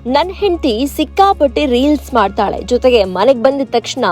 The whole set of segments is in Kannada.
ನನ್ನ ಹೆಂಡತಿ ಸಿಕ್ಕಾಪಟ್ಟೆ ರೀಲ್ಸ್ ಮಾಡ್ತಾಳೆ, ಜೊತೆಗೆ ಮನೆಗ್ ಬಂದಿದ ತಕ್ಷಣ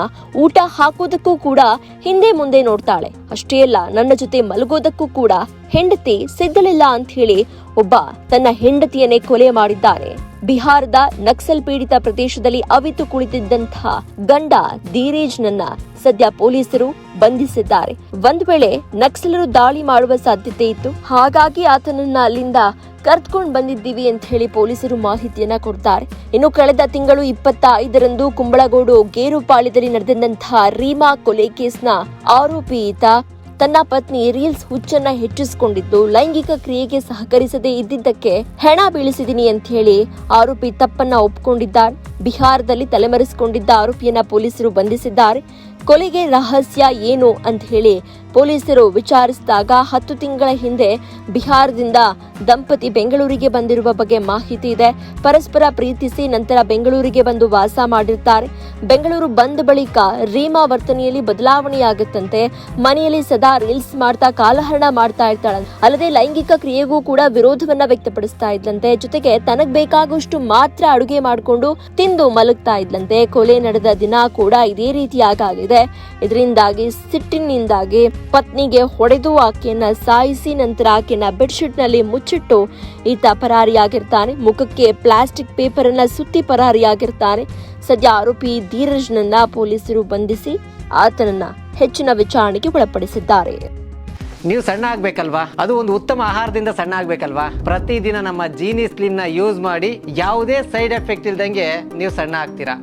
ಊಟ ಹಾಕೋದಕ್ಕೂ ಕೂಡ ಹಿಂದೆ ಮುಂದೆ ನೋಡ್ತಾಳೆ. ಅಷ್ಟೇ ಅಲ್ಲ, ನನ್ನ ಜೊತೆ ಮಲಗೋದಕ್ಕೂ ಕೂಡ ಹೆಂಡತಿ ಸಿದ್ಧಲಿಲ್ಲ ಅಂತ ಹೇಳಿ ಒಬ್ಬ ತನ್ನ ಹೆಂಡತಿಯನ್ನೇ ಕೊಲೆ ಮಾಡಿದ್ದಾನೆ. ಬಿಹಾರದ ನಕ್ಸಲ್ ಪೀಡಿತ ಪ್ರದೇಶದಲ್ಲಿ ಅವಿತು ಕುಳಿತಿದ್ದಂತಹ ಗಂಡ ಧೀರೇಜ್ ನನ್ನ ಸದ್ಯ ಪೊಲೀಸರು ಬಂಧಿಸಿದ್ದಾರೆ. ಒಂದ್ ವೇಳೆ ನಕ್ಸಲರು ದಾಳಿ ಮಾಡುವ ಸಾಧ್ಯತೆ ಇತ್ತು, ಹಾಗಾಗಿ ಆತನನ್ನ ಅಲ್ಲಿಂದ ಕರ್ತ್ಕೊಂಡ್ ಬಂದಿದ್ದೀವಿ ಅಂತ ಹೇಳಿ ಪೊಲೀಸರು ಮಾಹಿತಿಯನ್ನ ಕೊಡ್ತಾರೆ. ಇನ್ನು ಕಳೆದ ತಿಂಗಳು 25ರಂದು ಕುಂಬಳಗೋಡು ಗೇರುಪಾಳ್ಯದಲ್ಲಿ ನಡೆದಂತಹ ರೀಮಾ ಕೊಲೆ ಕೇಸ್ನ ಆರೋಪಿ ಈತ ತನ್ನ ಪತ್ನಿ ರೀಲ್ಸ್ ಹುಚ್ಚನ್ನ ಹೆಚ್ಚಿಸಿಕೊಂಡಿದ್ದು ಲೈಂಗಿಕ ಕ್ರಿಯೆಗೆ ಸಹಕರಿಸದೇ ಇದ್ದಿದ್ದಕ್ಕೆ ಹೆಣ ಬೀಳಿಸಿದೀನಿ ಅಂತ ಹೇಳಿ ಆರೋಪಿ ತಪ್ಪನ್ನ ಒಪ್ಪಿಕೊಂಡಿದ್ದಾರೆ. ಬಿಹಾರದಲ್ಲಿ ತಲೆಮರೆಸಿಕೊಂಡಿದ್ದ ಆರೋಪಿಯನ್ನ ಪೊಲೀಸರು ಬಂಧಿಸಿದ್ದಾರೆ. ಕೊಲೆಗೆ ರಹಸ್ಯ ಏನು ಅಂತ ಹೇಳಿ ಪೊಲೀಸರು ವಿಚಾರಿಸಿದಾಗ 10 ತಿಂಗಳ ಹಿಂದೆ ಬಿಹಾರದಿಂದ ದಂಪತಿ ಬೆಂಗಳೂರಿಗೆ ಬಂದಿರುವ ಬಗ್ಗೆ ಮಾಹಿತಿ ಇದೆ. ಪರಸ್ಪರ ಪ್ರೀತಿಸಿ ನಂತರ ಬೆಂಗಳೂರಿಗೆ ಬಂದು ವಾಸ ಮಾಡಿರ್ತಾರೆ. ಬೆಂಗಳೂರು ಬಂದ ಬಳಿಕ ರೀಮಾ ವರ್ತನೆಯಲ್ಲಿ ಬದಲಾವಣೆಯಾಗುತ್ತಂತೆ. ಮನೆಯಲ್ಲಿ ಸದಾ ರೀಲ್ಸ್ ಮಾಡ್ತಾ ಕಾಲಹರಣ ಮಾಡ್ತಾ ಇರ್ತಾಳೆ. ಅಲ್ಲದೆ ಲೈಂಗಿಕ ಕ್ರಿಯೆಗೂ ಕೂಡ ವಿರೋಧವನ್ನ ವ್ಯಕ್ತಪಡಿಸ್ತಾ ಇದ್ಲಂತೆ. ಜೊತೆಗೆ ತನಗ್ ಬೇಕಾಗುವಷ್ಟು ಮಾತ್ರ ಅಡುಗೆ ಮಾಡಿಕೊಂಡು ತಿಂದು ಮಲಗ್ತಾ ಇದ್ಲಂತೆ. ಕೊಲೆ ನಡೆದ ದಿನ ಕೂಡ ಇದೇ ರೀತಿಯಾಗಿದೆ. ಇದರಿಂದಾಗಿ ಸಿಟ್ಟಿನಿಂದಾಗಿ ಪತ್ನಿಗೆ ಹೊಡೆದು ಆಕೆಯನ್ನ ಸಾಯಿಸಿ ನಂತರ ಆಕೆಯನ್ನ ಬೆಡ್ಶೀಟ್ ನಲ್ಲಿ ಮುಚ್ಚಿಟ್ಟು ಈತ ಪರಾರಿಯಾಗಿರ್ತಾನೆ. ಮುಖಕ್ಕೆ ಪ್ಲಾಸ್ಟಿಕ್ ಪೇಪರ್ ಅನ್ನ ಸುತ್ತಿ ಪರಾರಿಯಾಗಿರ್ತಾನೆ. ಸದ್ಯ ಆರೋಪಿ ಧೀರಜ್ನನ್ನ ಪೊಲೀಸರು ಬಂಧಿಸಿ ಆತನನ್ನ ಹೆಚ್ಚಿನ ವಿಚಾರಣೆಗೆ ಒಳಪಡಿಸಿದ್ದಾರೆ. ನೀವು ಸಣ್ಣ ಆಗ್ಬೇಕಲ್ವಾ? ಅದು ಒಂದು ಉತ್ತಮ ಆಹಾರದಿಂದ ಸಣ್ಣ ಆಗ್ಬೇಕಲ್ವಾ? ಪ್ರತಿದಿನ ನಮ್ಮ ಜೀನಿ ಸ್ಲಿಮ್ ನ ಯೂಸ್ ಮಾಡಿ ಯಾವುದೇ ಸೈಡ್ ಎಫೆಕ್ಟ್ ಇಲ್ದಂಗೆ ನೀವು ಸಣ್ಣ ಆಗ್ತೀರಾ.